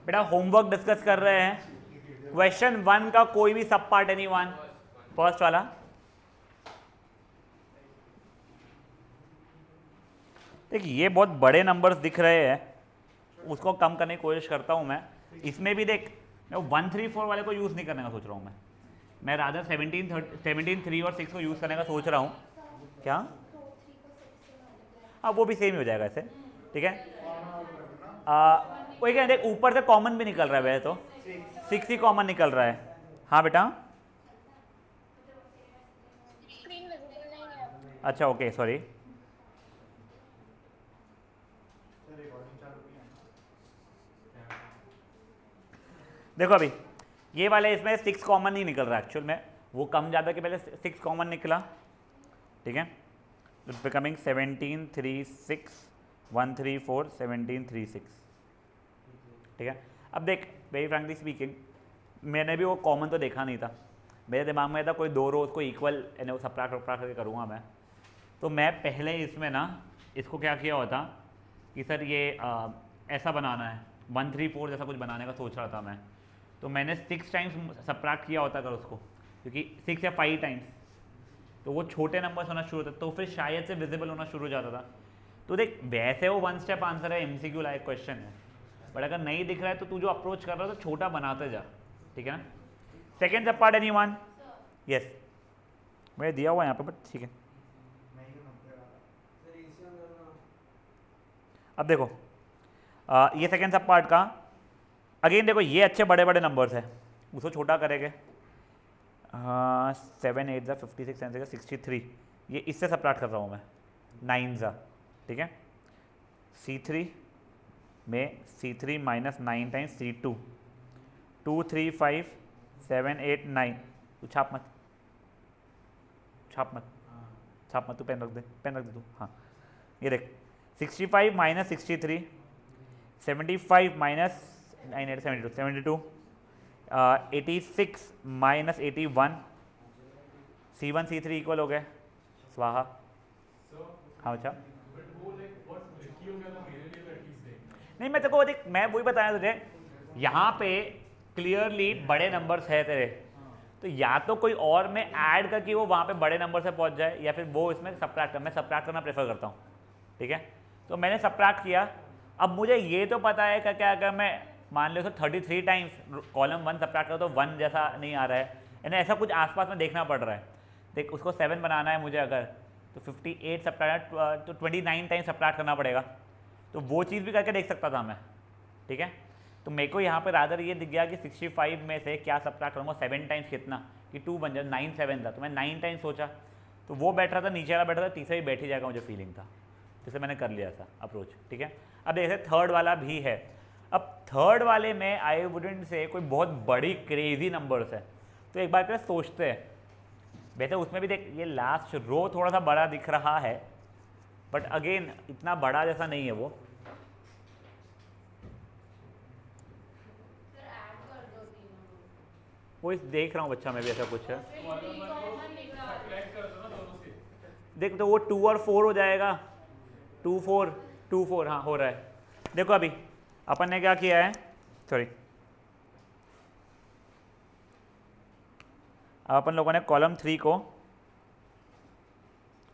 बेटा homework discuss कर रहे हैं। क्वेश्चन 1 का कोई भी सब पार्ट एनी वन, फर्स्ट वाला। देखिए ये बहुत बड़े नंबर्स दिख रहे हैं, उसको कम करने की कोशिश करता हूं मैं। इसमें भी देख मैं 1 3 4 वाले को यूज़ नहीं करने का सोच रहा हूँ मैं रादर 17 3 और 6 को यूज़ करने का सोच रहा हूँ। क्या? हाँ वो भी सेम ही हो जाएगा ऐसे, ठीक है। वही क्या देख ऊपर से कॉमन भी निकल रहा है, वैसे तो 6 ही कॉमन निकल रहा है। हाँ बेटा, अच्छा ओके सॉरी। देखो अभी ये वाले इसमें 6 कॉमन नहीं निकल रहा एक्चुअल में, वो कम ज़्यादा के पहले 6 कॉमन निकला, ठीक है। इट्स बिकमिंग 17 3 6 1 3 4 17 3 6, ठीक है। अब देख वेरी फ्रैंकली स्पीकिंग मैंने भी वो कॉमन तो देखा नहीं था, मेरे दिमाग में था कोई दो रोज को इक्वल सप्राक्ट वप्राक्ट करके करूँगा मैं। तो मैं पहले इसमें ना इसको क्या किया होता कि सर ये ऐसा बनाना है 1 3 4 जैसा कुछ बनाने का सोच रहा था मैं, तो मैंने 6 टाइम्स सब्ट्रैक्ट किया होता अगर उसको, क्योंकि 6 या 5 टाइम्स तो वो छोटे नंबर्स होना शुरू होता तो फिर शायद से विजिबल होना शुरू हो जाता था। तो देख वैसे वो 1 स्टेप आंसर है, MCQ लाइक क्वेश्चन है, बट अगर नहीं दिख रहा है तो तू जो अप्रोच कर रहा है तो छोटा बनाते जा, ठीक है ना। सेकेंड सब पार्ट एनीवन? यस मैं दिया हुआ यहाँ पे, बट ठीक है। अब देखो ये सेकेंड सब पार्ट का अगेन देखो ये अच्छे बड़े बड़े नंबर्स है, उसको छोटा करेंगे। 7 8 ज़ा 56 7 ज़ा 63, ये इससे सब्ट्रैक्ट कर रहा हूँ मैं 9 ज़ा, ठीक है। C3 में C3 माइनस 9 टाइम्स C2 2 3 5 7 8 9। तू छाप मत छाप मत, तू पेन रख दे तू। हाँ ये देख 65 minus 63 75 minus 9 8 72 72 86 minus 81 C1 C3 equal हो गए स्वाहा। हाँ अच्छा नहीं मैं तेको देख मैं वही बताया तुझे, यहाँ पे क्लियरली बड़े नंबर्स है तेरे, तो या तो कोई और में ऐड करके वो वहाँ पे बड़े नंबर से पहुँच जाए या फिर वो इसमें सब्ट्रैक्ट कर, मैं सब्ट्रैक्ट करना प्रेफर करता हूँ, ठीक है। तो मैंने सब्ट्रैक्ट किया। अब मुझे ये तो पता है क्या अगर मैं मान लो तो 33 टाइम्स कॉलम 1 सब्ट्रैक्ट करो तो 1 जैसा नहीं आ रहा है, यानी ऐसा कुछ आसपास में देखना पड़ रहा है। देख उसको 7 बनाना है मुझे अगर, तो 58 सब्ट्रैक्ट तो 29 टाइम्स सब्ट्रैक्ट करना पड़ेगा, तो वो चीज़ भी करके देख सकता था मैं, ठीक है। तो मेरे को यहाँ पर रादर ये दिख गया कि 65 में से क्या सब्ट्रैक्ट करूँगा 7 टाइम्स कितना कि 2 बन जाए 9 7 था, तो मैं 9 टाइम्स सोचा, तो वो बैठ रहा था नीचे वाला बैठ रहा था, तीसरा ही बैठ ही जाएगा मुझे फीलिंग था, जिसे मैंने कर लिया था अप्रोच, ठीक है। अब जैसे थर्ड वाला भी है, अब थर्ड वाले में आई वुडेंट से कोई बहुत बड़ी क्रेजी नंबर्स है, तो एक बार क्या सोचते हैं। वैसे उसमें भी देख ये लास्ट रो थोड़ा सा बड़ा दिख रहा है, बट अगेन इतना बड़ा जैसा नहीं है वो। वो देख रहा हूँ बच्चा मैं भी ऐसा कुछ है, देख तो वो 2 और 4 हो जाएगा, 2 4 2 4 हाँ हो रहा है। देखो अभी अपन ने क्या किया है, सॉरी अब अपन लोगों ने कॉलम 3 को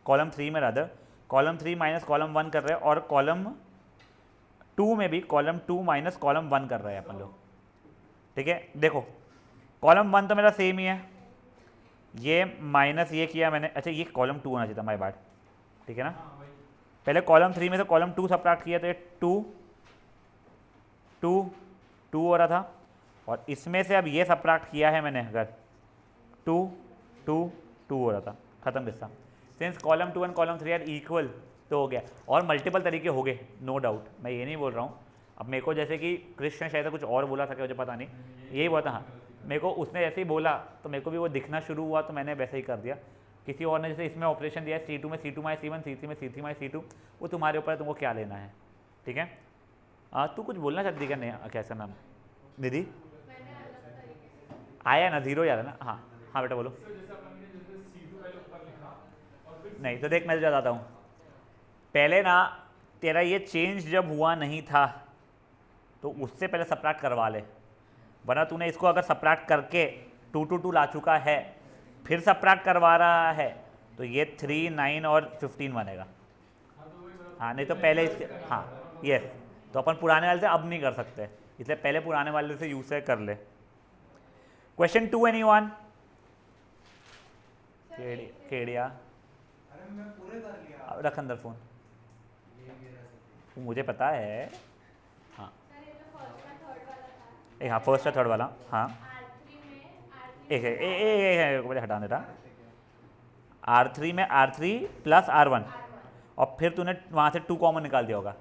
कॉलम 3 में रादर कॉलम 3 माइनस कॉलम 1 कर रहे हैं, और कॉलम 2 में भी कॉलम 2 माइनस कॉलम 1 कर रहे हैं अपन लोग, ठीक है। देखो कॉलम 1 तो मेरा सेम ही है, ये माइनस ये किया मैंने, अच्छा ये कॉलम 2 होना चाहिए था, माय बैड, ठीक है ना। पहले कॉलम 3 में से कॉलम 2 सब्ट्रैक्ट किया तो ये 2 2 2 हो रहा था, और इसमें से अब ये सब्ट्रैक्ट किया है मैंने अगर 2 2 2 हो रहा था, खत्म किस्सा। Since column 2 and column 3 are equal तो हो गया, और मल्टीपल तरीके हो गए नो डाउट, मैं ये नहीं बोल रहा हूँ। अब मेरे को जैसे कि कृष्ण शायद कुछ और बोला था, क्या मुझे पता नहीं, यही बोला था हाँ, मेरे को उसने जैसे ही बोला तो मेरे को भी वो दिखना शुरू हुआ, तो मैंने वैसे ही कर दिया। किसी और ने जैसे इसमें ऑपरेशन दिया है C2 में C2 माई C1, C3 में C3 माई C2, वो तुम्हारे ऊपर है तुमको क्या लेना है, ठीक है। तू कुछ बोलना चाहती क्या, नहीं कैसा नाम दीदी आया ना, जीरो याद है ना, हाँ हाँ बेटा बोलो। नहीं तो देख मैं तुझे बताता हूँ, पहले ना तेरा ये चेंज जब हुआ नहीं था तो उससे पहले सब्ट्रैक्ट करवा ले, वरना तूने इसको अगर सब्ट्रैक्ट करके 2 to 2 ला चुका है फिर सब्ट्रैक्ट करवा रहा है तो ये 3, 9 और 15 बनेगा। हाँ नहीं तो पहले इसके, हाँ यस, तो अपन पुराने वाले से अब नहीं कर सकते, इसलिए पहले पुराने वाले से यूज से कर ले। Question 2 anyone? केडिया रख अंदर फोन, मुझे पता है। हाँ एक, हाँ फर्स्ट है थर्ड वाला, हाँ एक है मुझे हटा देता। R3 में R3 प्लस R1 और फिर तूने वहाँ से 2 कॉमन निकाल दिया होगा।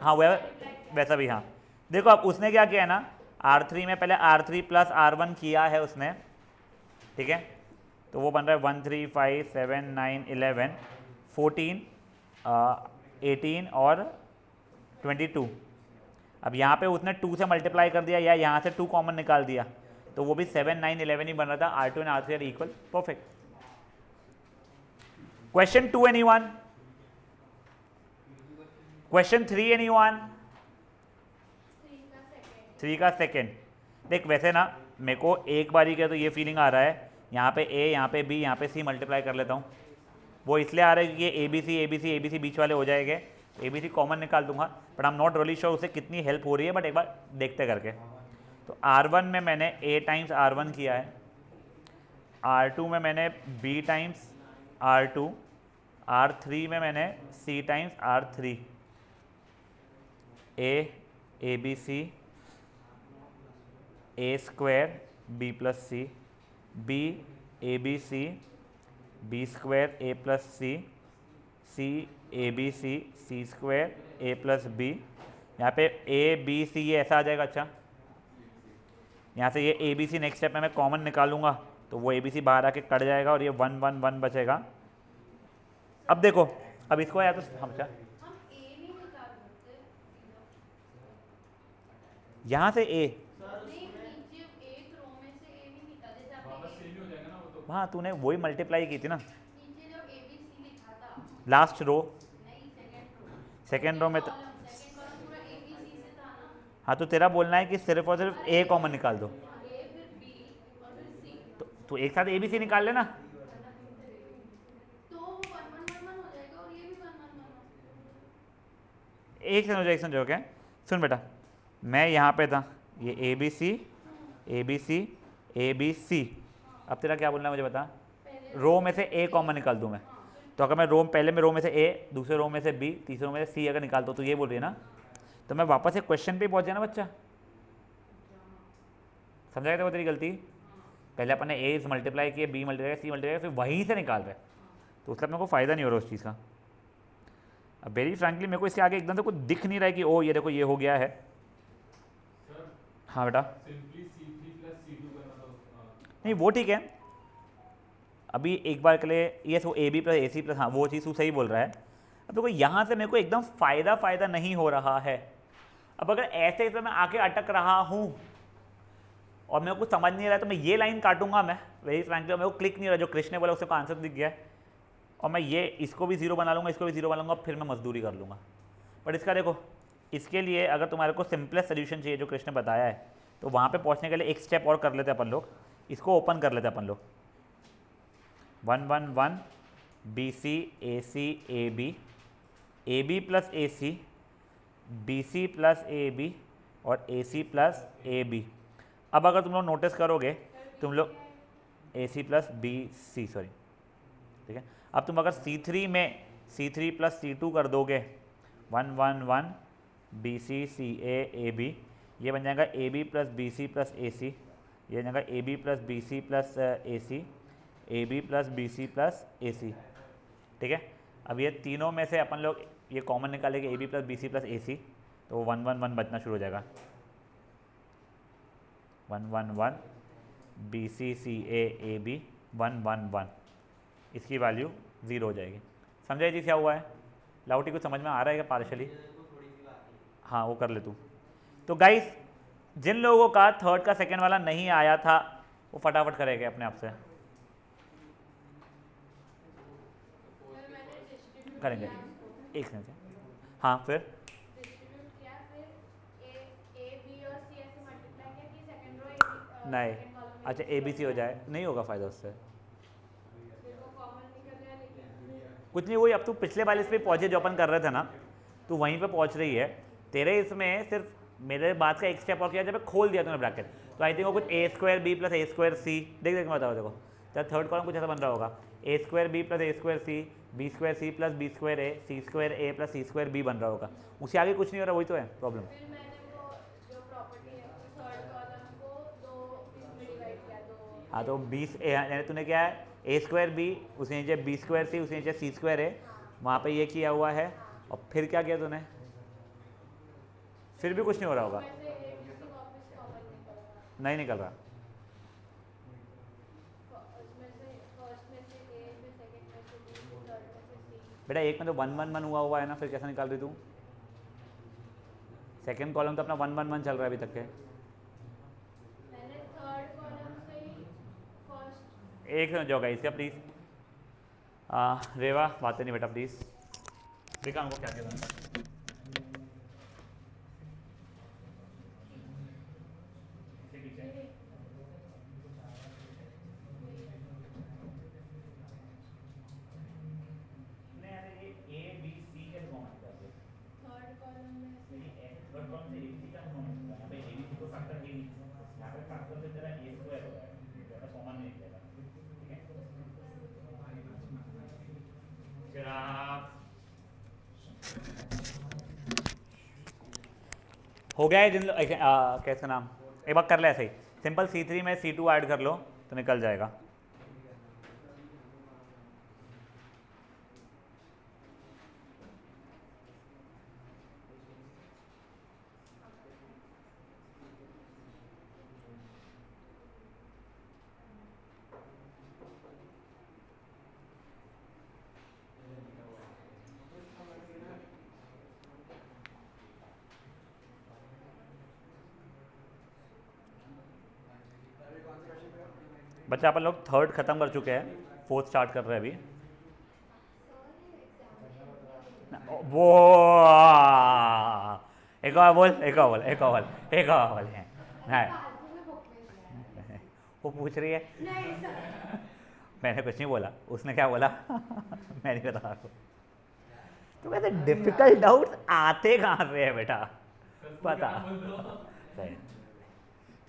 हाँ वैसा भी, हाँ देखो अब उसने क्या किया है ना, R3 में पहले R3 प्लस R1 किया है उसने, ठीक है, तो वो बन रहा है 1, 3, 5, 7, 9, 11, 14, 18 और 22। अब यहाँ पे उसने 2 से मल्टीप्लाई कर दिया या यहाँ से 2 कॉमन निकाल दिया, तो वो भी 7, 9, 11 ही बन रहा था। R2 and R3 are equal, perfect. Question 2 anyone? Question 3 anyone? 3 का सेकेंड। देख वैसे ना मेरे को एक बारी के तो ये फीलिंग आ रहा है यहाँ पे A, यहाँ पे B, यहाँ पे C मल्टीप्लाई कर लेता हूँ। वो इसलिए आ रहा है क्योंकि ये ABC बीच वाले हो जाएंगे, ABC कॉमन निकाल दूंगा, but I am not really sure उससे कितनी हेल्प हो रही है, बट एक बार देखते करके। तो R1 में मैंने A टाइम्स R1 किया है, R2 में मैंने B टाइम्स R2, R3 में मैंने C times R3, ABC A square B plus C, B ABC B square A plus C, C ABC C square A plus B। यहाँ पे ABC ये ऐसा आ जाएगा। अच्छा यहाँ से ये ABC नेक्स्ट स्टेप में मैं कॉमन निकालूंगा तो वो ABC बाहर आके कट जाएगा और ये 1, 1, 1 बचेगा। अब देखो, अब इसको या तो हम क्या यहाँ से A, हाँ तूने वही मल्टीप्लाई की थी ना लास्ट रो, सेकेंड रो में तो, हाँ तो तेरा बोलना है कि सिर्फ और सिर्फ A कॉमन निकाल दो, तो एक साथ ABC निकाल लेना। एक समझो क्या, सुन बेटा, मैं यहाँ पे था, ये ABC, अब तेरा क्या बोलना है मुझे बता। रो में से A कॉमन निकाल दूँ मैं, तो अगर मैं पहले में रो में से A, दूसरे रो में से B, तीसरे रो में से C अगर निकालता हूँ तो ये बोल रही है ना, तो मैं वापस एक क्वेश्चन पे पहुँच जाना बच्चा। समझा क्या तेरी गलती, पहले अपन ने A मल्टीप्लाई किया, B मल्टीप्लाई किया, C मल्टीप्लाई किया, फिर वहीं से निकाल रहे, तो उसका मेरे को फ़ायदा नहीं हो रहा उस चीज़ का। अब वेरी फ्रैंकली मेरे को इसके आगे एकदम से कुछ दिख नहीं रहा है कि ओ ये देखो ये हो गया है। हाँ बेटा नहीं वो ठीक है, अभी एक बार के लिए ये सो AB प्लस AC प्लस, हाँ वो चीज़ तू सही बोल रहा है। अब देखो यहाँ से मेरे को एकदम फ़ायदा नहीं हो रहा है। अब अगर ऐसे इसमें मैं आके अटक रहा हूँ और मेरे को समझ नहीं रहा है तो मैं ये लाइन काटूंगा मैं, वेरी फ्रैंकली मेरे को क्लिक नहीं रहा, जो कृष्ण ने बोला उससे आंसर दिख गया है, और मैं ये इसको भी 0 बना लूँगा, इसको भी 0 बना लूँगा, फिर मैं मजदूरी कर लूँगा। बट इसका देखो, इसके लिए अगर तुम्हारे को सिंपलेस्ट सोल्यूशन चाहिए जो कृष्ण ने बताया है, तो वहाँ पे पहुँचने के लिए एक स्टेप और कर लेते अपन लोग, इसको ओपन कर लेते अपन लोग। 1, 1, 1 BC AC AB, AB plus AC, BC plus AB और AC प्लस AB। अब अगर तुम लोग नोटिस करोगे, तुम लोग AC प्लस BC, सॉरी ठीक है, अब तुम अगर C3 में C3 प्लस C2 कर दोगे, 1, 1, 1 BC CA AB, ये बन जाएगा AB plus BC plus AC, ये बन जाएगा AB plus BC plus AC, AB plus BC plus AC, ठीक है। अब ये तीनों में से अपन लोग ये कॉमन निकालेंगे AB plus BC plus AC, तो 1, 1, 1 बचना शुरू हो जाएगा। 1, 1, 1 BC CA AB 1, 1, 1, इसकी वैल्यू 0 हो जाएगी। समझा जी क्या हुआ है? लाउटी कुछ समझ में आ रहा है क्या पार्शली? हाँ वो कर ले तू। तो गाइस जिन लोगों का थर्ड का सेकंड वाला नहीं आया था वो फटाफट करेंगे अपने आप से, करेंगे एक सेकंड से। हाँ फिर नहीं, अच्छा ए बी सी हो जाए, नहीं होगा फ़ायदा उससे। कुछ नहीं, वही अब तू पिछले वाले इस पे पहुँचे जो अपन कर रहे थे ना, तू वहीं पे पहुँच रही है। तेरे इसमें सिर्फ मेरे बात का एक स्टेप और किया जब मैं खोल दिया तूने ब्रैकेट, तो आई थिंक वो कुछ ए square B plus A square सी, देख देख मैं बताओ देखो, तो थर्ड कॉलम कुछ ऐसा बन रहा होगा, A square B plus A square C, B square C plus B square A, C square A plus C square B बन रहा होगा। उससे आगे कुछ नहीं हो रहा, वही तो है प्रॉब्लम। हाँ तो 20 यानी तूने क्या है, ए स्क्वायर बी उसके नीचे बी स्क्वायर सी उसके नीचे सी स्क्वायर है, वहाँ पे ये किया हुआ है, और फिर क्या किया तूने, फिर भी कुछ नहीं हो रहा होगा, नहीं निकल रहा। बेटा एक में तो 1 1 1 हुआ है ना, फिर कैसा निकाल रही तू? सेकंड कॉलम तो अपना 1 1 1 चल रहा है अभी तक के। एक मिनट जाओगा इसका प्लीज़। रेवा बातें नहीं बेटा प्लीज़, देखा हमको क्या कहना। हो गया है जिन कैसा नाम, एक बार कर ले ऐसे ही सिंपल, C3 में C2 ऐड कर लो तो निकल जाएगा। बच्चा अपन लोग थर्ड खत्म कर चुके हैं, फोर्थ स्टार्ट कर रहे हैं अभी। वो एक और बोल, एक और बोल, एक और बोल, एक और बोल है नहीं। वो पूछ रही है मैंने कुछ नहीं बोला, उसने क्या बोला मैं नहीं बता रहा। तो वैसे डिफिकल्ट डाउट्स आते कहाँ से है बेटा, पता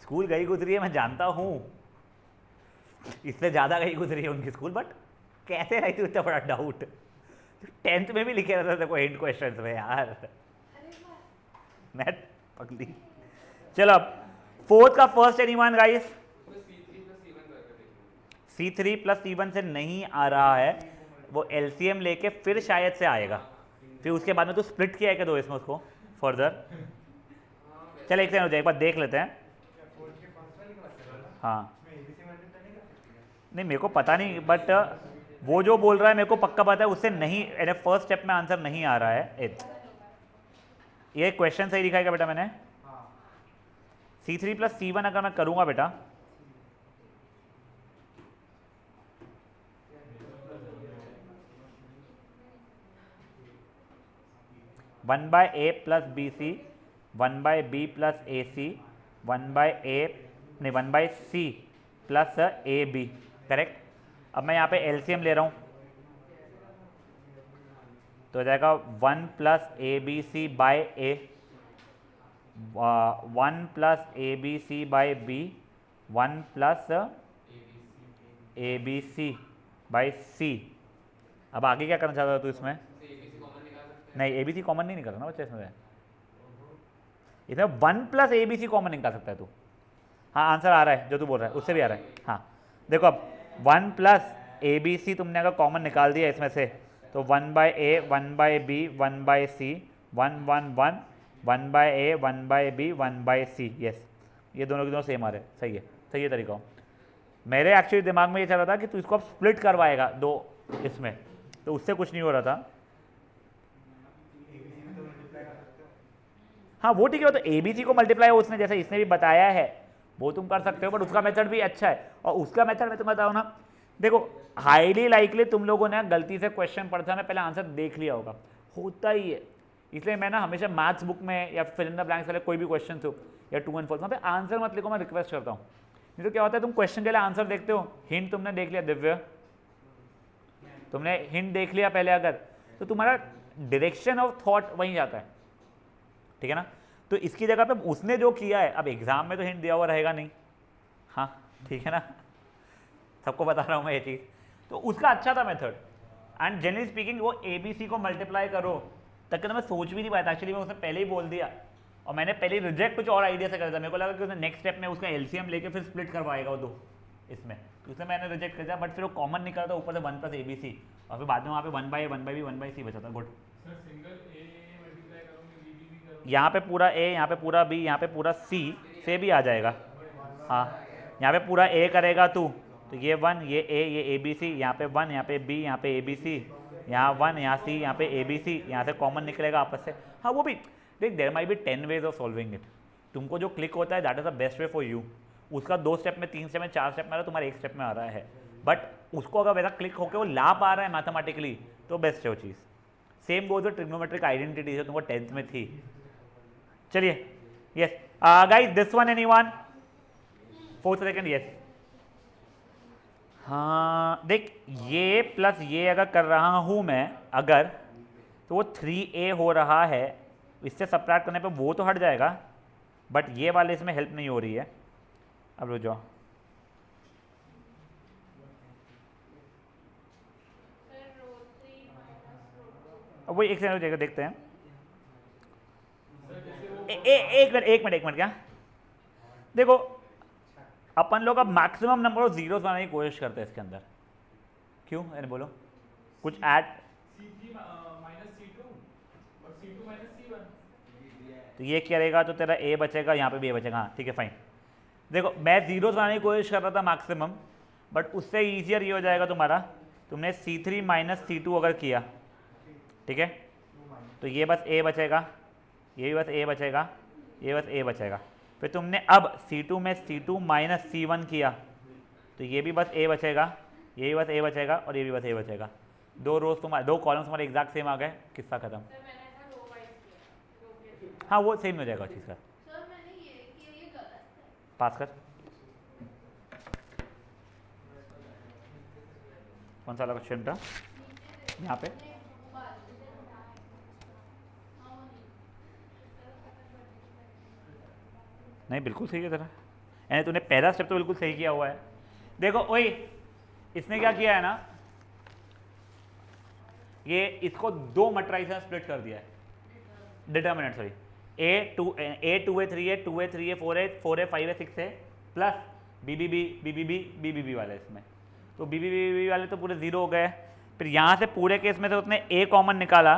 स्कूल गई गुजरी है मैं जानता हूँ, इससे ज़्यादा गई गुजरी है उनकी स्कूल, बट कैसे रही थी इतना बड़ा डाउट, 10th में भी लिखे रहता था कोई हिंट क्वेश्चन में यार, मैं पगली। चलो अब फोर्थ का first anyone guys, C3 plus C1 से नहीं आ रहा है, वो LCM लेके फिर शायद से आएगा, फिर उसके बाद में तो स्प्लिट किया है क्या दो इसमें उसको फर्दर। चल एक सेकंड हो जाए, एक बार देख लेते हैं। हाँ नहीं मेरे को पता नहीं, बट वो जो बोल रहा है मेरे को पक्का पता है, उससे नहीं फर्स्ट स्टेप में आंसर नहीं आ रहा है। ये क्वेश्चन सही दिखाएगा बेटा मैंने, C3 प्लस C1 अगर मैं करूंगा बेटा, one by A plus B C, one by B plus A C, one by A नहीं one by C plus A B, correct. अब मैं यहाँ पे एलसीएम ले रहा हूँ तो हो जाएगा 1 plus A B C by A, 1 plus A B C by B, 1 plus A B C by C. अब आगे क्या करना चाहता था तू इसमें? नहीं ए बी सी कॉमन नहीं निकलना बच्चे इसमें, इसमें 1 plus A B C common निकाल सकता है तू। हाँ आंसर आ रहा है जो तू बोल रहा है उससे भी आ रहा है। हाँ देखो अब 1 प्लस ए बी सी तुमने अगर कॉमन निकाल दिया इसमें से, तो 1 bye A, 1 bye B, 1 bye C, 1 1 1, 1 bye A, 1 bye B, 1 bye C, yes ये दोनों के दोनों सेम आ रहे हैं, सही है तरीका। मेरे एक्चुअली दिमाग में ये चल रहा था कि तू इसको अब स्प्लिट करवाएगा दो इसमें, तो उससे कुछ नहीं हो रहा था। हाँ वो ठीक है, तो ए बी सी को मल्टीप्लाई उसने जैसे इसने भी बताया है वो तुम कर सकते हो, बट उसका मेथड भी अच्छा है। और उसका मेथड मैं तुम्हें बताऊँ ना, देखो हाईली लाइकली तुम लोगों ने गलती से क्वेश्चन पढ़ता में पहले आंसर देख लिया होगा, होता ही है। इसलिए मैं ना हमेशा मैथ्स बुक में या फिल इन द ब्लैंक्स वाले कोई भी क्वेश्चन हो या 2 and 4 वहाँ पे आंसर मत लिखो, मैं रिक्वेस्ट करता हूँ। नहीं तो क्या होता है, तुम क्वेश्चन के लिए आंसर देखते हो, हिंट तुमने देख लिया दिव्य, तुमने हिंट देख लिया पहले अगर, तो तुम्हारा डायरेक्शन ऑफ थॉट वहीं जाता है, ठीक है ना। तो इसकी जगह पे उसने जो किया है, अब एग्जाम में तो हिंट दिया हुआ रहेगा नहीं, हाँ ठीक है ना, सबको बता रहा हूँ मैं ये चीज़, तो उसका अच्छा था मेथड। एंड जनरली स्पीकिंग वो ABC को मल्टीप्लाई करो तक तो मैं सोच भी नहीं पाया था, एक्चुअली मैं उसने पहले ही बोल दिया, और मैंने पहले रिजेक्ट कुछ और आइडिया से कर दिया, मेरे को लगा कि उसने नेक्स्ट स्टेप में उसका LCM लेके फिर स्प्लिट करवाएगा वो दो इसमें, तो उसने मैंने रिजेक्ट कर दिया, बट फिर वो कॉमन निकला था ऊपर से 1 + ABC, और फिर बाद में वहाँ पे 1/A 1/B 1/C बचा था। गुड, यहाँ पे पूरा A, यहाँ पे पूरा B, यहाँ पे पूरा C से भी आ जाएगा, हाँ यहाँ पे पूरा A करेगा तू, तो ये 1, ये A, ये ABC, यहाँ पे 1, यहाँ पे B, यहाँ पे ABC, यहाँ 1, यहाँ C, यहाँ पे ABC, यहाँ से कॉमन निकलेगा आपस से। हाँ वो भी देख, there might be 10 ways of solving it, तुमको जो क्लिक होता है that is the best way for you, उसका 2 स्टेप में, 3 स्टेप में, 4 स्टेप में आ रहा है, तुम्हारे 1 स्टेप में आ रहा है, बट उसको अगर वैसा क्लिक होकर वो ला पा रहा है मैथमेटिकली तो बेस्ट है वो चीज़। सेम गोज ट्रिग्नोमेट्रिक आइडेंटिटी जो तुमको 10th में थी। चलिए yes guys, this one anyone 4th second, yes हाँ देख, ये प्लस ये अगर कर रहा हूँ मैं अगर, तो वो 3A हो रहा है, इससे सबट्रैक्ट करने पे वो तो हट जाएगा, बट ये वाले इसमें हेल्प नहीं हो रही है। अब रुक जाओ, अब वो एक सेकंड देखते हैं, एक मिनट क्या, देखो अपन लोग अब मैक्सिमम नंबर ऑफ जीरोस बनाने की कोशिश करते हैं इसके अंदर, क्यों अरे बोलो कुछ ऐड, तो ये क्या रहेगा, तो तेरा A बचेगा, यहाँ पे भी A बचेगा, हाँ ठीक है फाइन। देखो मैं जीरोस बनाने की कोशिश कर रहा था मैक्सिमम, बट उससे ईजियर ये हो जाएगा तुम्हारा, तुमने C3 - C2 अगर किया, ठीक है, तो ये बस A बचेगा, ये भी बस A बचेगा, ये बस A बचेगा, फिर तुमने अब C2 में C2 - C1 किया, तो ये भी बस A बचेगा, ये भी बस A बचेगा, और ये भी बस A बचेगा, 2 रोज तुम्हारे, 2 कॉलम्स तुम्हारे एग्जैक्ट सेम आ गए, किस्सा खत्म। हाँ वो सेम हो जाएगा चीज़ का, पास कर, कौन सा वाला क्वेश्चन था यहाँ पे, नहीं बिल्कुल सही है तेरा, यानी तूने पहला स्टेप तो बिल्कुल सही किया हुआ है। देखो ओए, इसने क्या किया है ना, ये इसको 2 मैट्रिसेस में स्प्लिट कर दिया है, determinant sorry, A 2A 3A 2A 3A 4A 4A 5A 6A plus BBB वाले इसमें, तो BBB वाले तो पूरे 0 हो गए, फिर यहाँ से पूरे केस में से उसने A कॉमन निकाला,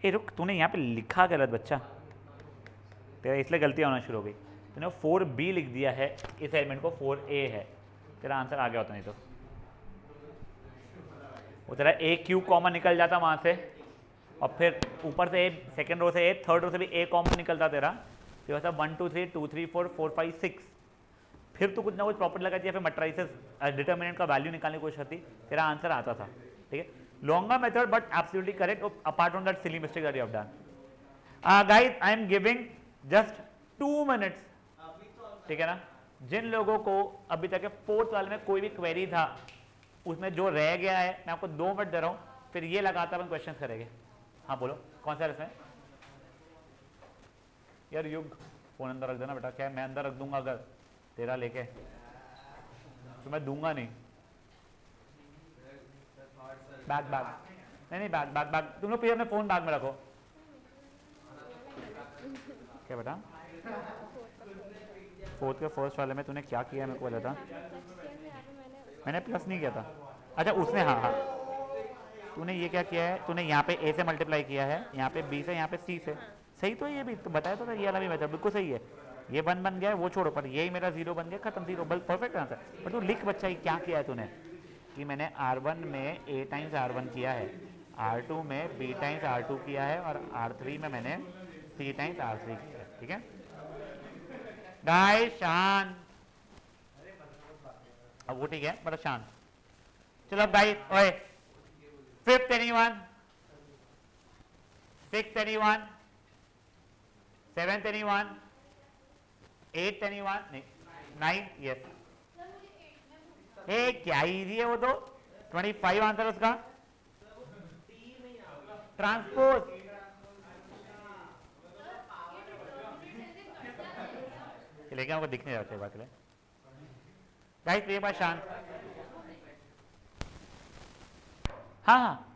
ए रुक तूने यहाँ पे लिखा गलत बच्चा, तेरा इसलिए गलतियाँ होना शुरू हो गई, तूने 4B लिख दिया है, इस एलिमेंट को 4A है, तेरा आंसर आ गया होता, नहीं तो वो तेरा AQ कॉमन निकल जाता वहाँ से, और फिर ऊपर से सेकंड रो से थर्ड रो से भी A कॉमन निकलता तेरा, फिर होता 1 2 3 2 3 4 4 5 6, फिर तो कुछ ना कुछ प्रॉपर्टी लगाती है, फिर मैट्रिसेस डिटर्मिनेंट का वैल्यू निकालने की कोशिश करती, तेरा आंसर आता था, ठीक है, longer method but absolutely correct apart from that silly mistake that you have done. Guys I am giving just 2 minutes, ठीक है ना, जिन लोगों को अभी तक 4th वाले में कोई भी क्वेरी था उसमें जो रह गया है, मैं आपको 2 मिनट दे रहा हूँ, फिर ये लगातार हम क्वेश्चन करेंगे। हाँ बोलो कौन सा है इसमें, यार युग फोन अंदर रख देना बेटा, क्या मैं अंदर रख दूंगा अगर तेरा लेके, तो मैं दूंगा नहीं, बैग नहीं बैग तुम लोग प्लीज अपने फोन बैग में रखो, क्या बेटा 4th के फर्स्ट वाले में तूने क्या किया मेरे को बता, मैंने प्लस नहीं किया था, अच्छा उसने, हाँ तूने ये क्या किया है, तूने यहाँ पे A से मल्टीप्लाई किया है, यहाँ पे B से, यहाँ पे C से, सही तो ये भी तो बताया तो था, ये वाला भी बचा, बिल्कुल सही है, ये 1 बन गया है, वो छोड़ो, पर यही मेरा 0 बन गया, खत्म 0, बल परफेक्ट आंसर। पर तू लिख बच्चा ये क्या किया है तूने, कि मैंने R1 में A टाइम्स R1 किया है, R2 में B टाइम्स R2 किया है, और R3 में मैंने C टाइम्स R3 किया है, ठीक है गाइस शांत, अब वो ठीक है बड़ा शांत, चलो गाइस ओए 5th anyone, 6th anyone, 7th anyone, 8th anyone, नहीं 9, यस। ए क्या इजी है वो तो, 25 आंसर उसका। ट्रांसपोज, लेकिन हमको दिख नहीं रहा बात के लिए। गाइस ये बात शांत। हाँ हाँ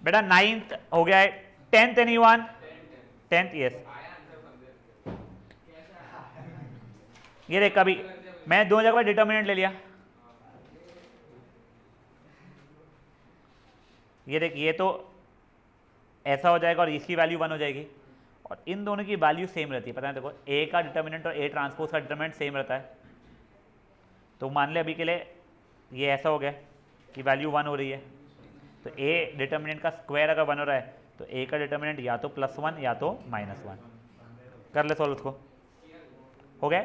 बेटा 9th हो गया है। 10th anyone? 10th yes. ये देख कभी मैं दो जगह पर डिटर्मिनेंट ले लिया। ये देख ये तो ऐसा हो जाएगा और इसकी वैल्यू 1 हो जाएगी, और इन दोनों की वैल्यू सेम रहती है। पता है देखो, ए का डिटर्मिनेंट और ए ट्रांसपोज का डिटर्मिनेंट सेम रहता है। तो मान ले अभी के लिए ये ऐसा हो गया कि वैल्यू 1 हो रही है, तो ए डिटर्मिनेंट का स्क्वायर अगर 1 हो रहा है तो ए का डिटर्मिनेंट या तो +1 या तो -1। कर ले सॉल्व उसको। हो गया।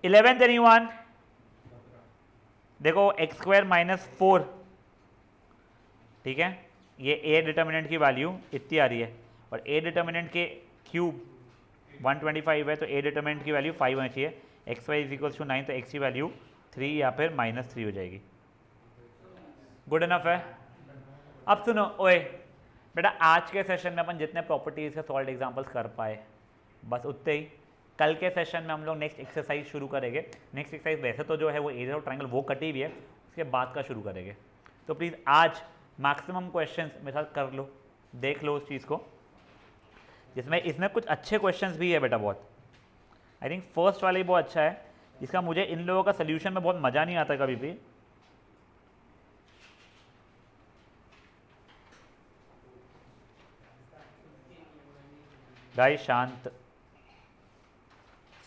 11th anyone? देखो x² - 4, ठीक है, ये ए डिटर्मिनेंट की वैल्यू इतनी आ रही है, और ए डिटर्मिनेंट के क्यूब 125 है, तो ए डिटर्मिनेंट की वैल्यू 5 होनी चाहिए। xy = 9, तो x की वैल्यू 3 या फिर -3 हो जाएगी। गुड इनफ है। अब सुनो ओए बेटा, आज के सेशन में अपन जितने प्रॉपर्टीज के सॉल्व एग्जांपल्स कर पाए बस उतने ही। कल के सेशन में हम लोग नेक्स्ट एक्सरसाइज शुरू करेंगे। नेक्स्ट एक्सरसाइज वैसे तो जो है वो एरिया ऑफ ट्रायंगल वो कटी हुई है, उसके बाद का शुरू करेंगे। तो प्लीज़ आज मैक्सिमम क्वेश्चंस मेरे साथ कर लो, देख लो उस चीज़ को, जिसमें इसमें कुछ अच्छे क्वेश्चंस भी है बेटा बहुत। आई थिंक फर्स्ट वाला ही बहुत अच्छा है, जिसका मुझे इन लोगों का सोल्यूशन में बहुत मज़ा नहीं आता कभी भी। गाइस शांत।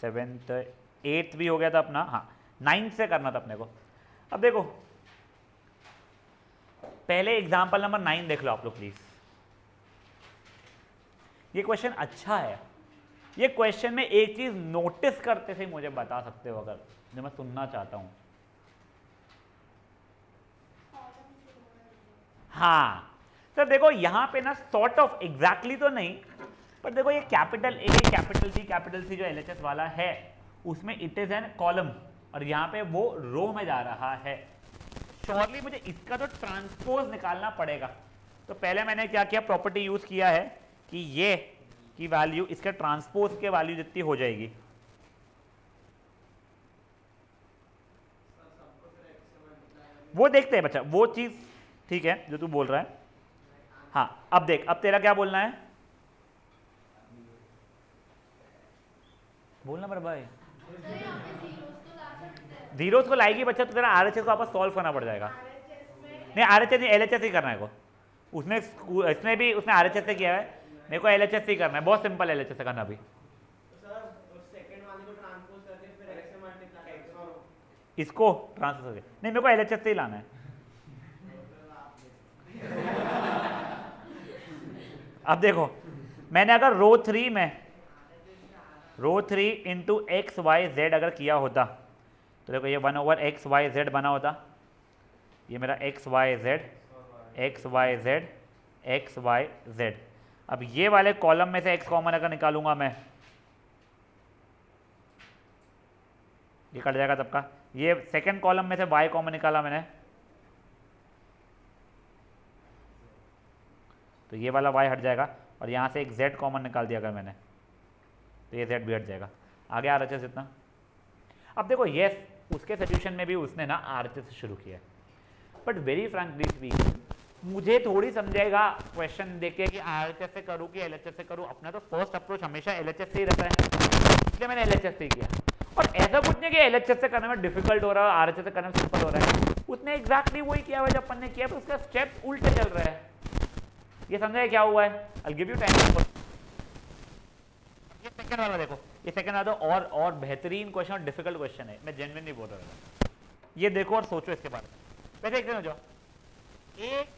7th 8th भी हो गया था अपना, हाँ 9th से करना था अपने को। अब देखो पहले एग्जाम्पल नंबर 9 देख लो आप लोग प्लीज। ये क्वेश्चन अच्छा है। ये क्वेश्चन में एक चीज नोटिस करते थे मुझे बता सकते हो अगर, जो मैं सुनना चाहता हूं। हाँ सर देखो यहाँ पे ना सॉर्ट ऑफ एग्जैक्टली तो नहीं, पर देखो ये कैपिटल ए कैपिटल सी जो LHS वाला है उसमें इट इज एन कॉलम, और यहाँ पे वो रो में जा रहा है। श्योरली मुझे इसका तो ट्रांसपोज निकालना पड़ेगा। तो पहले मैंने क्या किया, प्रॉपर्टी यूज किया है कि ये की वैल्यू इसके ट्रांसपोज के वैल्यू जितनी हो जाएगी। वो देखते हैं बच्चा, वो चीज ठीक है जो तू बोल रहा है। हाँ अब देख, अब तेरा क्या बोलना है, बोलना पर भाई। जीरोस को लाएगी बच्चा तो तेरा RHS को वापस सॉल्व करना पड़ जाएगा। नहीं RHS नहीं, LHS ही करना है को। उसने RHS से किया है, मेरे को LHS ही करना है। बहुत सिंपल LHS से करना अभी। इसको ट्रांसफर करके नहीं, मेरे को LHS से ही लाना है। अब देखो मैंने अगर रो 3 में रो 3 इंटू XYZ अगर किया होता तो देखो ये 1/XYZ बना होता। ये मेरा XYZ XYZ। अब ये वाले कॉलम में से X कॉमन अगर निकालूंगा मैं, ये कट जाएगा सबका। ये सेकंड कॉलम में से Y कॉमन निकाला मैंने, तो ये वाला Y हट जाएगा, और यहाँ से एक Z कॉमन निकाल दिया अगर मैंने तो ये Z भी हट जाएगा। आगे RHS इतना। अब देखो यस उसके सोल्यूशन में भी उसने ना RHS से शुरू किया, बट वेरी फ्रैंकली स्पीकिंग मुझे थोड़ी समझेगा क्वेश्चन देख के कि RHS से करूँ कि LHS से करूँ। अपना तो फर्स्ट अप्रोच हमेशा LHS से ही रहता है, इसलिए मैंने LHS से ही किया। और ऐसा कुछ नहीं कि LHS से करने में डिफिकल्ट हो रहा है, RHS से करने में सिंपल हो रहा है। उसने एग्जैक्टली वही किया हुआ जब अपन ने किया, पर उसका स्टेप्स उल्टे चल रहा है। ये समझा क्या हुआ है? I give you time. ये सेकंड वाला देखो, ये सेकंड वाला और बेहतरीन क्वेश्चन और डिफिकल्ट क्वेश्चन है, मैं जेन्युइनली बोल रहा हूँ। ये देखो और सोचो इसके बारे में। वैसे एक दिन हो जाओ, एक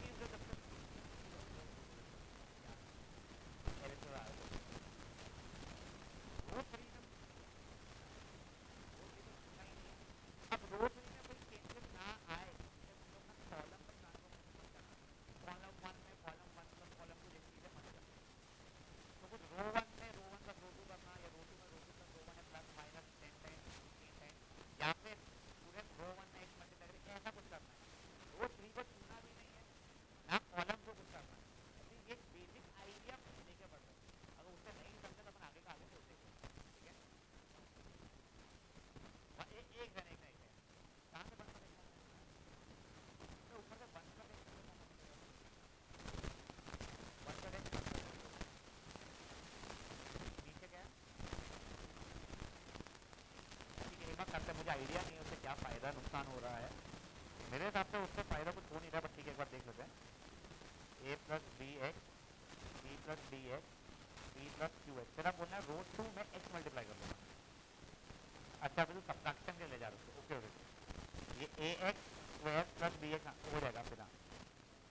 आइडिया नहीं है उससे क्या फ़ायदा नुकसान हो रहा है। मेरे हिसाब से उससे फ़ायदा कुछ हो नहीं रहा, बट ठीक है एक बार देख लेते हैं। A plus B X B plus D X B plus Q X, फिर आप बोलना है रो 2 में एक्स मल्टीप्लाई कर दूँगा। अच्छा अभी तो सब्ट्रैक्शन के ले जा रहे हो, ओके ओके। ये A X square plus B X हो जाएगा, फिर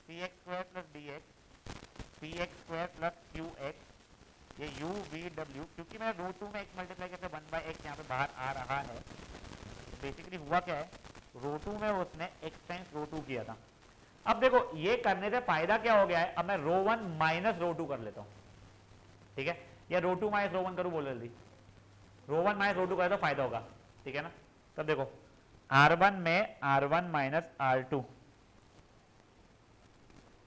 C X square plus D X P X square plus Q X, ये यू वी डब्ल्यू, क्योंकि मैं रो 2 में एक्स मल्टीप्लाई करके 1/x यहाँ पे बाहर आ रहा है। बेसिकली हुआ क्या है, रो 2 में उसने x टाइम्स रो 2 किया था। अब देखो ये करने से फायदा क्या हो गया है, अब मैं रो 1 माइनस रो 2 कर लेता हूँ, ठीक है, या रो 2 माइनस रो 1 करूँ, बोल जल्दी। रो 1 माइनस रो 2 करे तो फायदा होगा, ठीक है ना। तब देखो R1 में R1 माइनस R2,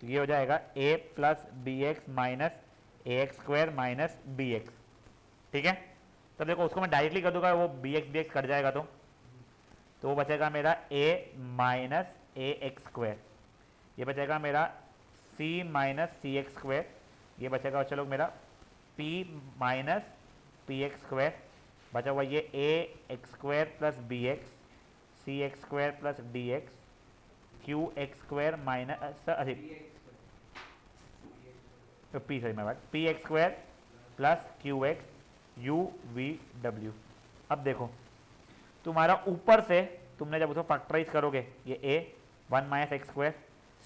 तो ये हो जाएगा a plus B X minus A X square minus B X, ठीक है। तब देखो उसको मैं डायरेक्टली कर दूंगा, वो बी एक्स कट जाएगा, तो वो बचेगा मेरा a minus A X square, ये बचेगा मेरा c minus C X square, ये बचेगा चलो मेरा p minus P X square, बचा हुआ ये A X square plus B X C X square plus D X Q X square minus P सही मैं बात P X square plus Q X U V W. अब देखो तुम्हारा ऊपर से तुमने जब उसको फैक्टराइज करोगे, ये ए 1 माइनस एक्स स्क्वायर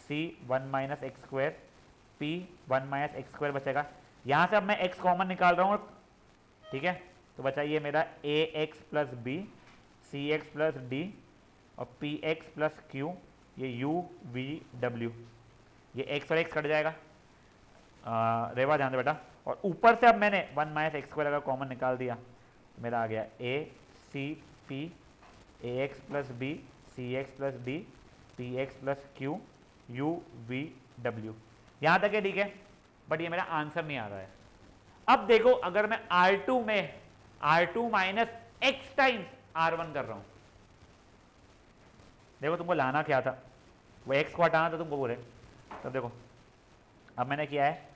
सी 1 minus X square P 1 minus X square बचेगा। यहाँ से अब मैं एक्स कॉमन निकाल रहा हूँ, ठीक है, तो बचा ये मेरा A X plus B C X plus D और पी एक्स प्लस क्यू, ये यू वी डब्ल्यू, ये एक्स और एक्स कट जाएगा, रेवा ध्यान दे बेटा। और ऊपर से अब मैंने 1 माइनस एक्स स्क्वायर अगर कॉमन निकाल दिया तो मेरा आ गया A C P A X plus B C X plus D P X plus Q U V W. यहाँ तक है ठीक है, बट ये मेरा आंसर नहीं आ रहा है। अब देखो अगर मैं R2 में R2 minus x times R1 कर रहा हूं, देखो तुमको लाना क्या था, वो एक्स को हटाना था तुमको बोले। तब देखो अब मैंने किया है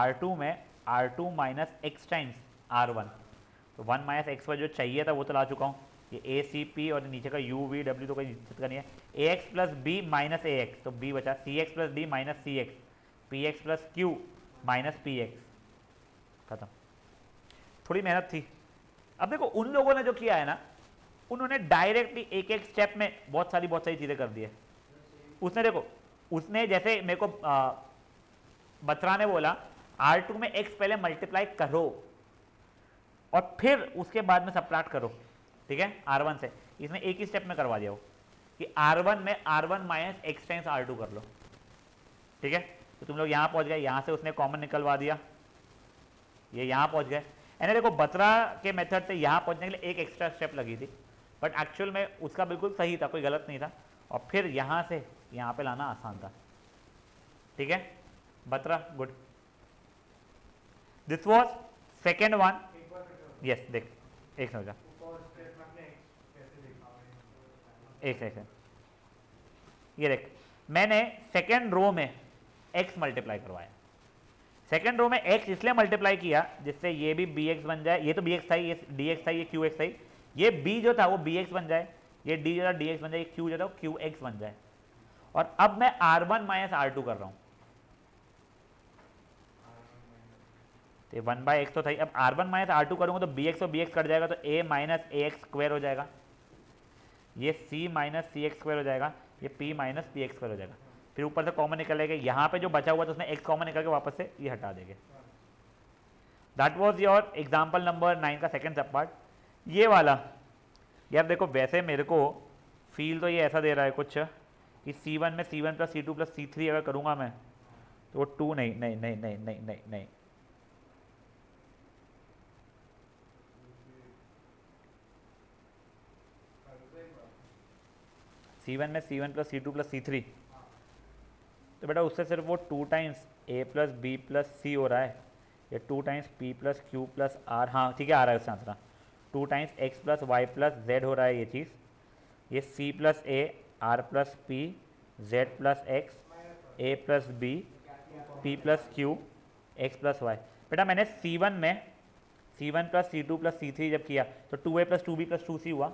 R2 में R2 minus x times R1, तो 1 माइनस एक्स पर जो चाहिए था वो तो ला चुका हूँ, ये ए सी पी और नीचे का यू वी डब्ल्यू तो कोई दिक्कत का नहीं है। A X plus B minus A X, तो बी बचा, C X plus D minus C X P X plus Q minus P X, खत्म। थोड़ी मेहनत थी। अब देखो उन लोगों ने जो किया है ना, उन्होंने डायरेक्टली एक एक स्टेप में बहुत सारी चीज़ें कर दी है। उसने देखो उसने जैसे मेरे को बत्रा ने बोला R2 में x पहले मल्टीप्लाई करो और फिर उसके बाद में सब्ट्रैक्ट करो, ठीक है, R1 से। इसने एक ही स्टेप में करवा दिया वो कि R1 में R1 minus x times R2 कर लो, ठीक है। तो तुम लोग यहाँ पहुँच गए, यहाँ से उसने कॉमन निकलवा दिया, ये यहाँ पहुँच गए। यानी देखो बत्रा के मेथड से यहाँ पहुँचने के लिए एक एक्स्ट्रा स्टेप लगी थी, बट एक्चुअल में उसका बिल्कुल सही था, कोई गलत नहीं था। और फिर यहाँ से यहाँ पे लाना आसान था, ठीक है Batra, good. This was second one. Yes देख एक समझा, एक सेकेंड, ये देख मैंने सेकेंड रो में x मल्टीप्लाई करवाया। सेकेंड रो में x इसलिए मल्टीप्लाई किया जिससे ये भी bx बन जाए, ये तो bx था, ये dx था, ये qx था, ये b जो था वो bx बन जाए, ये d जो था dx बन जाए, ये q जो था वो qx बन जाए। और अब मैं R1 माइनस R2 कर रहा हूँ, तो 1/x तो था ही। अब R1 माइनस R2 करूँगा तो bx और bx कट जाएगा, तो a minus A X square हो जाएगा, ये c minus C X square हो जाएगा, ये p minus P X square हो जाएगा। फिर ऊपर से कॉमन निकलेगा, यहाँ पे जो बचा हुआ था उसमें x कॉमन निकल के वापस से ये हटा देंगे। That was your example number 9 का सेकंड सब पार्ट। ये वाला यार देखो वैसे मेरे को फील तो ये ऐसा दे रहा है कुछ कि C1 में C1 plus C2 plus C3 अगर करूँगा मैं तो वो 2 नहीं नहीं नहीं नहीं नहीं नहीं नहीं C1 में C1 plus C2 plus C3, तो बेटा उससे सिर्फ वो 2 times a plus B plus C हो रहा है, या 2 times p plus Q plus R, हाँ ठीक है आ रहा है उससे answer, 2 times x plus Y plus Z हो रहा है ये चीज़, ये c plus A R plus P Z plus X A plus B P plus Q X plus Y. बेटा मैंने C1 में C1 plus C2 plus C3 जब किया तो 2a plus 2b plus 2c हुआ,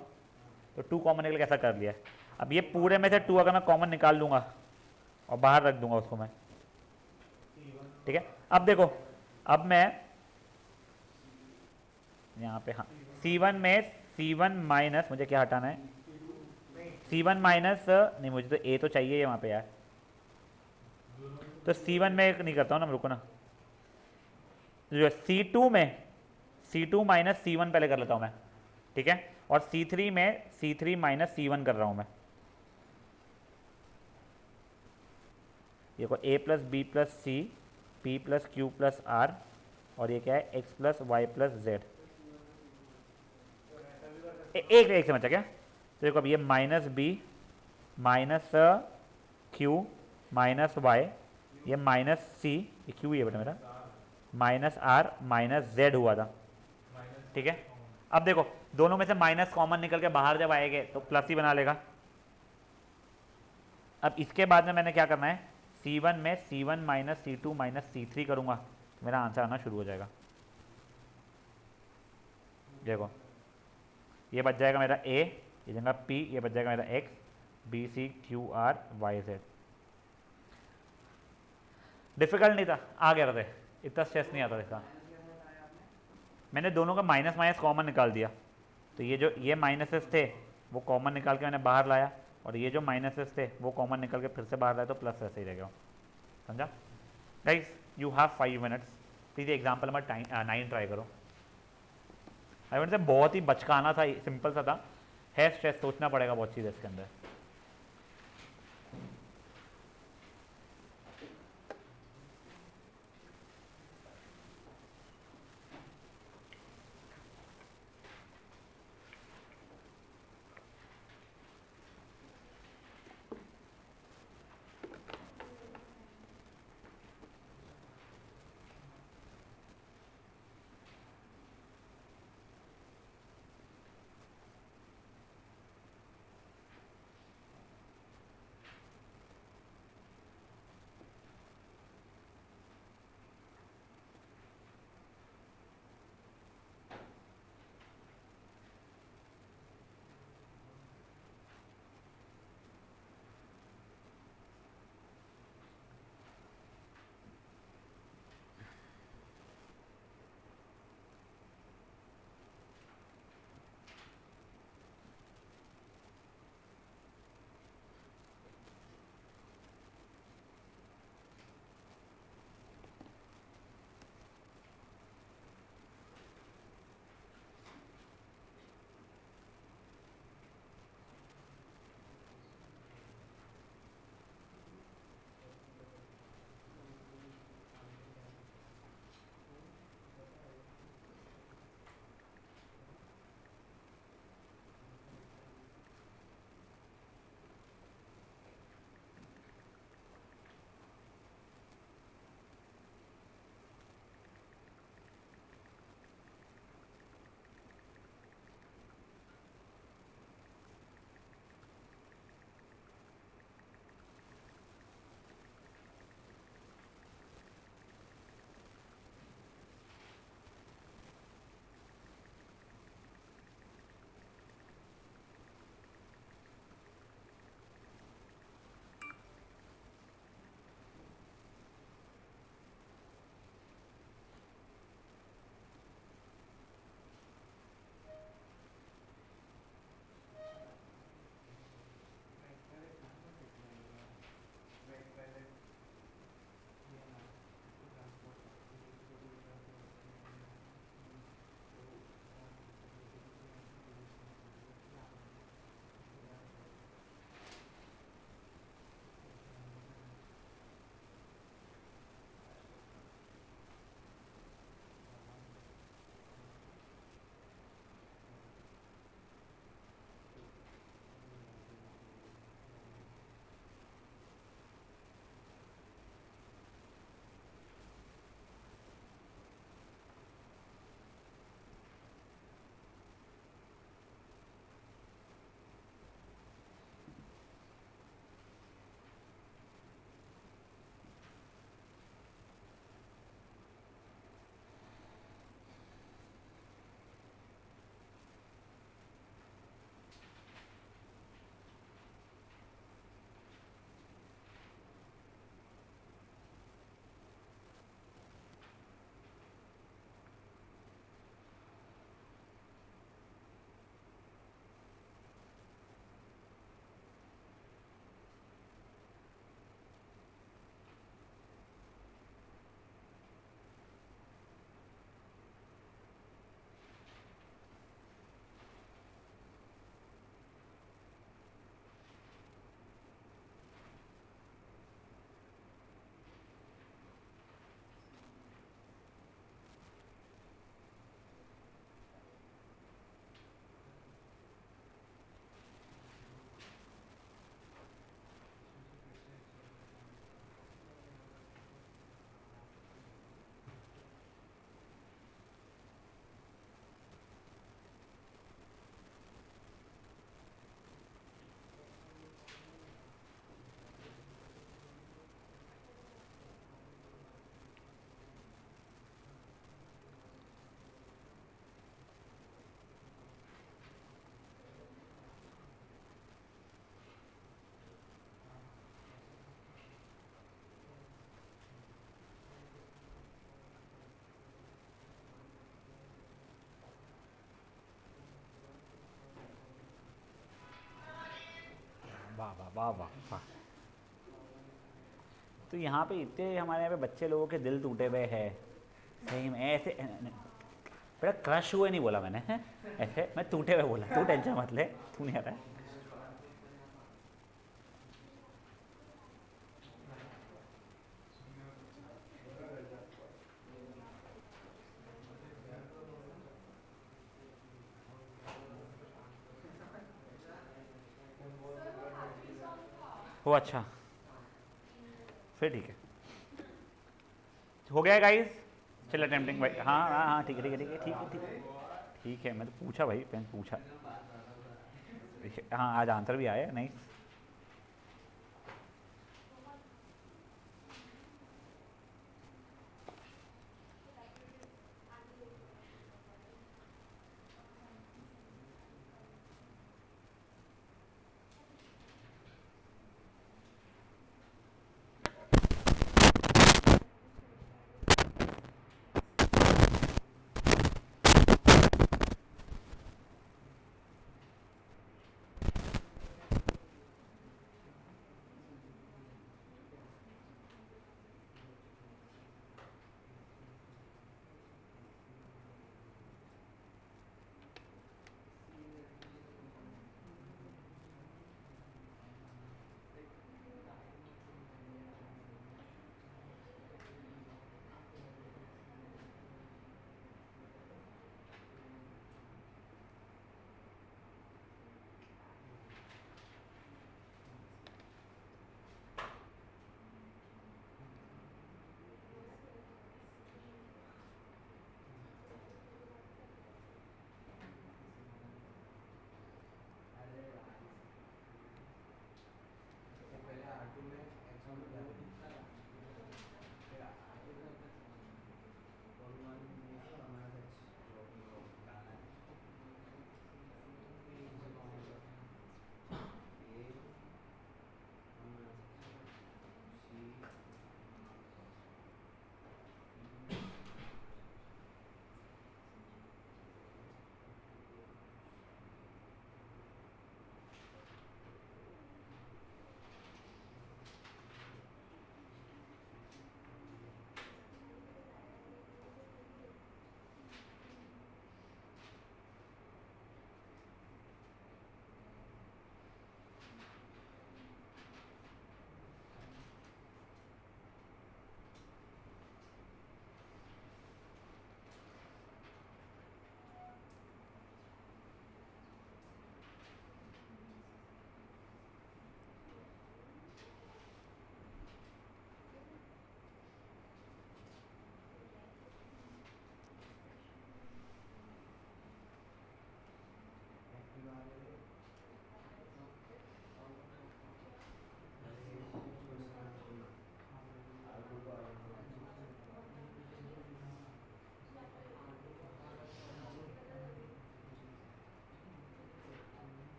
तो 2 कॉमन निकल के ऐसा कर लिया। अब ये पूरे में से 2 अगर मैं कॉमन निकाल लूँगा और बाहर रख दूंगा उसको मैं, ठीक है। अब देखो, अब मैं यहाँ पे, हाँ, C1 में C1 माइनस, मुझे क्या हटाना है, C1 माइनस, नहीं मुझे तो A तो चाहिए वहाँ पे यार, तो C1 में नहीं करता हूँ ना, रुको ना, जो C2 में C2 माइनस C1 पहले कर लेता हूँ मैं, ठीक है, और C3 में C3 माइनस C1 कर रहा हूँ मैं। देखो A plus B plus C, P plus Q plus R, और ये क्या है, X plus Y plus Z. एक समझा क्या? तो देखो अब ये minus B minus Q minus Y, ये माइनस सी, ये क्यू ही है बेटा मेरा, माइनस आर माइनस जेड हुआ था, ठीक है। अब देखो दोनों में से माइनस कॉमन निकल के बाहर जब आएंगे तो प्लस ही बना लेगा। अब इसके बाद में मैंने क्या करना है, C1 में C1 minus C2 minus C3 करूंगा तो मेरा आंसर आना शुरू हो जाएगा। देखो ये बच जाएगा मेरा A, ये जगह P, ये बच जाएगा मेरा X, B C Q R Y Z। Difficult नहीं था, आ गया था, इतना स्ट्रेस नहीं आता इसका। मैंने दोनों का माइनस माइनस कॉमन निकाल दिया, तो ये जो ये माइनसेस थे वो कॉमन निकाल के मैंने बाहर लाया, और ये जो माइनसेस थे वो कॉमन निकाल के फिर से बाहर लाया, तो प्लस ऐसे ही रह गया। समझा guys? You have 5 minutes, please example number 9 try करो। आई वुड से बहुत ही बचकाना था, सिंपल सा था, है स्ट्रेस, सोचना पड़ेगा बहुत चीज़ इसके अंदर। वाह वाह वाह। तो यहाँ पे इतने हमारे यहाँ पे बच्चे लोगों के दिल टूटे हुए हैं सही में ऐसे। बेटा क्रश हुए नहीं बोला मैंने हैं? ऐसे मैं टूटे हुए बोला, तू टेंशन मत ले, तू नहीं आता है। वो अच्छा, फिर ठीक है, हो गया गाइस। चल अटेम्प्टिंग भाई, हाँ हाँ हाँ ठीक है ठीक है ठीक है ठीक है ठीक है ठीक है। मैं तो पूछा भाई, मैंने पूछा। हाँ आज आंसर भी आया, नहीं।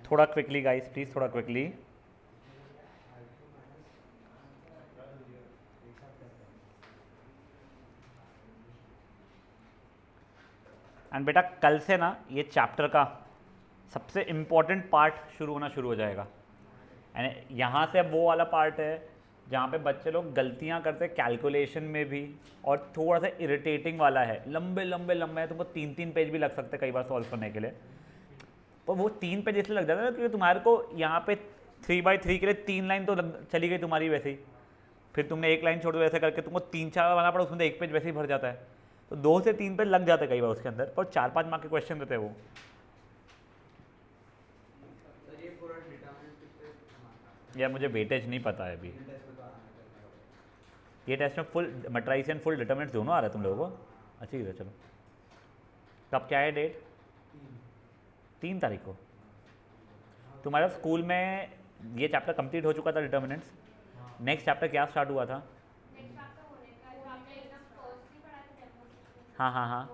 थोड़ा क्विकली गाइस प्लीज़, थोड़ा क्विकली। एंड बेटा कल से ना ये चैप्टर का सबसे इम्पोर्टेंट पार्ट शुरू होना शुरू हो जाएगा। एंड यहाँ से अब वो वाला पार्ट है जहाँ पे बच्चे लोग गलतियाँ करते हैं कैलकुलेशन में भी, और थोड़ा सा इरिटेटिंग वाला है, लंबे लंबे लंबे हैं, तुमको 3-3 पेज भी लग सकते हैं कई बार सॉल्व करने के लिए। पर वो 3 पेज इसलिए लग जाता है ना क्योंकि तुम्हारे को यहाँ पे 3x3 के लिए 3 लाइन तो चली गई तुम्हारी वैसे ही, फिर तुमने एक लाइन छोड़ दो, वैसे करके तुमको 3-4 बनाना पड़ा, उसमें तो 1 पेज वैसे ही भर जाता है। तो 2 से 3 पेज लग जाते हैं कई बार उसके अंदर, पर 4-5 मार्क के क्वेश्चन देते हैं वो। यार मुझे वेटेज नहीं पता है अभी। ये टेस्ट में full matrices and full determinants दोनों आ रहा है तुम लोगों को? अच्छी है, चलो। कब क्या है डेट? 3 तारीख को। तुम्हारा स्कूल में ये चैप्टर कंप्लीट हो चुका था डिटरमिनेंट्स, नेक्स्ट चैप्टर क्या स्टार्ट हुआ था? हाँ हाँ हाँ,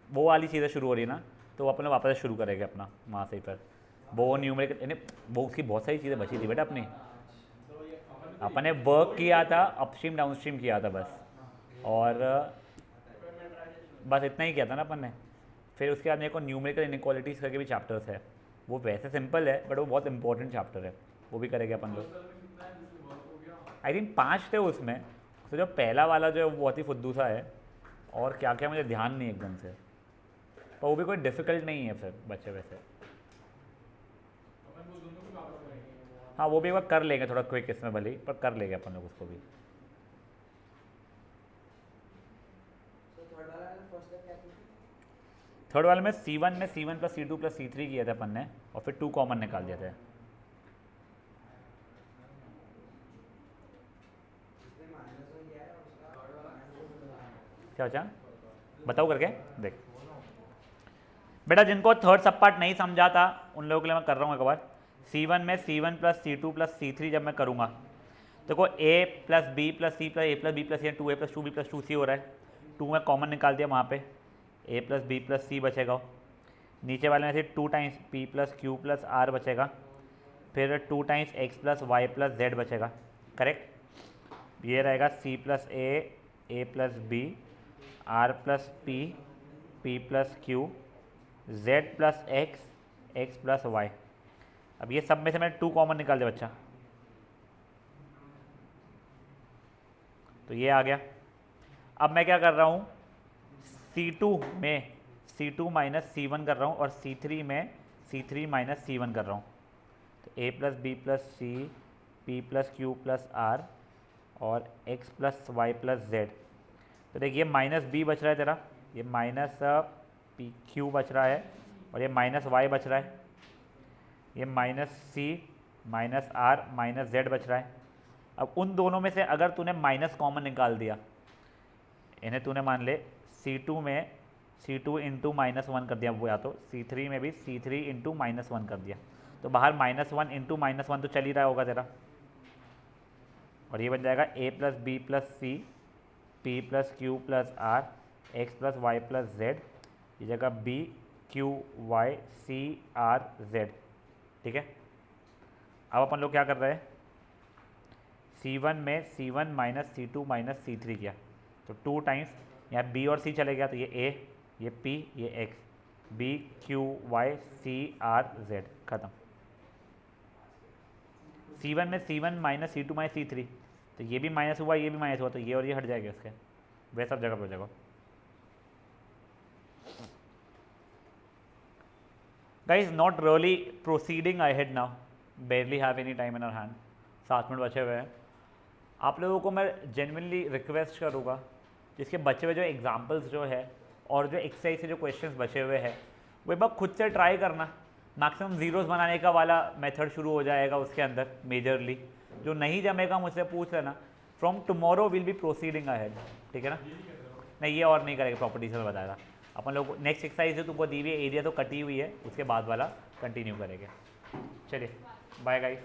वो वाली चीज़ें शुरू हो रही है ना, तो अपन लोग वापस शुरू करेंगे अपना वहाँ से ही। फिर वो न्यूमेरिकल यानी वो उसकी बहुत सारी चीज़ें बची थी बेटा अपनी। अपन ने वर्क किया था, अपस्ट्रीम डाउनस्ट्रीम किया था बस, और बस इतना ही किया था ना अपन ने। फिर उसके बाद मेरे को न्यूमेरिकल इनइक्वालिटीज़ करके भी चैप्टर्स है, वो वैसे सिंपल है बट वो बहुत इंपॉर्टेंट चैप्टर है, वो भी करेंगे अपन लोग। आई थिंक 5 थे उसमें, तो जो पहला वाला जो है वो बहुत ही फुद्दू सा है, और क्या क्या मुझे ध्यान नहीं एकदम से, पर वो भी कोई डिफ़िकल्ट नहीं है फिर बच्चे वैसे। हाँ वो भी एक बार कर लेंगे थोड़ा क्विक इसमें भले ही, पर कर लेंगे अपन लोग उसको भी। थर्ड वाले में C1 में C1 + C2 + C3 किया था अपन ने, और फिर 2 कॉमन निकाल दिए थे। क्या बचा बताओ करके देख बेटा। जिनको थर्ड सब पार्ट नहीं समझा था उन लोगों के लिए मैं कर रहा हूँ एक बार। C1 में C1 + C2 + C3 जब मैं करूँगा तो को A + B + C + A + B + C 2A + 2B + 2C हो रहा है। 2 में कॉमन निकाल दिया, वहाँ पे A + B + C बचेगा। नीचे वाले में से 2 टाइम्स P + Q + R बचेगा, फिर 2 टाइम्स X + Y + Z बचेगा, करेक्ट। ये रहेगा C + A + B, R + P, P + Q, Z + X, X + Y। अब ये सब में से मैंने 2 कॉमन निकाल दिया बच्चा, तो ये आ गया। अब मैं क्या कर रहा हूँ, C2 में C2 - C1 कर रहा हूँ, और C3 में C3 - C1 कर रहा हूँ। तो A + B + C, P + Q + R और X + Y + Z। तो देखिए -B बच रहा है तेरा, ये -PQ बच रहा है, और ये -Y बच रहा है, ये -C -R -Z बच रहा है। अब उन दोनों में से अगर तूने माइनस कॉमन निकाल दिया, इन्हें तूने मान ले C2 में C2 × -1 कर दिया, वो या तो C3 में भी C3 × -1 कर दिया, तो बाहर -1 × -1 तो चल ही रहा होगा तेरा, और ये बन जाएगा A + B + C, P + Q + R, X + Y + Z, ये जगह B Q Y C R Z, ठीक है। अब अपन लोग क्या कर रहे हैं, C1 में C1 - C2 - C3 किया, तो 2 टाइम्स यहाँ B और C चले गया, तो ये A, ये P, ये X, B Q Y C R Z, खत्म। C1 में C1 - C2 - C3, तो ये भी माइनस हुआ, ये भी माइनस हुआ, तो ये और ये हट जाएगा इसके, वे सब जगह पर हो जाएगा। Guys, not really proceeding ahead now, barely have any time in our hand, 7 minute बचे हुए हैं। आप लोगों को मैं जेन्युइनली रिक्वेस्ट करूँगा, जिसके बचे हुए जो एग्जाम्पल्स जो है और जो एक्सरसाइज से जो क्वेश्चंस बचे हुए हैं वो एक बार खुद से ट्राई करना। मैक्सिमम ज़ीरोज़ बनाने का वाला मेथड शुरू हो जाएगा उसके अंदर मेजरली, जो नहीं जमेगा मुझसे पूछ लेना। From tomorrow will be proceeding ahead, ठीक है ना। नहीं ये और नहीं करेगा, प्रॉपर्टीज में बताएगा अपन लोग। नेक्स्ट एक्सरसाइज है तुमको दी हुई है, एरिया तो कटी हुई है, उसके बाद वाला कंटिन्यू करेंगे। चलिए बाय गाइस।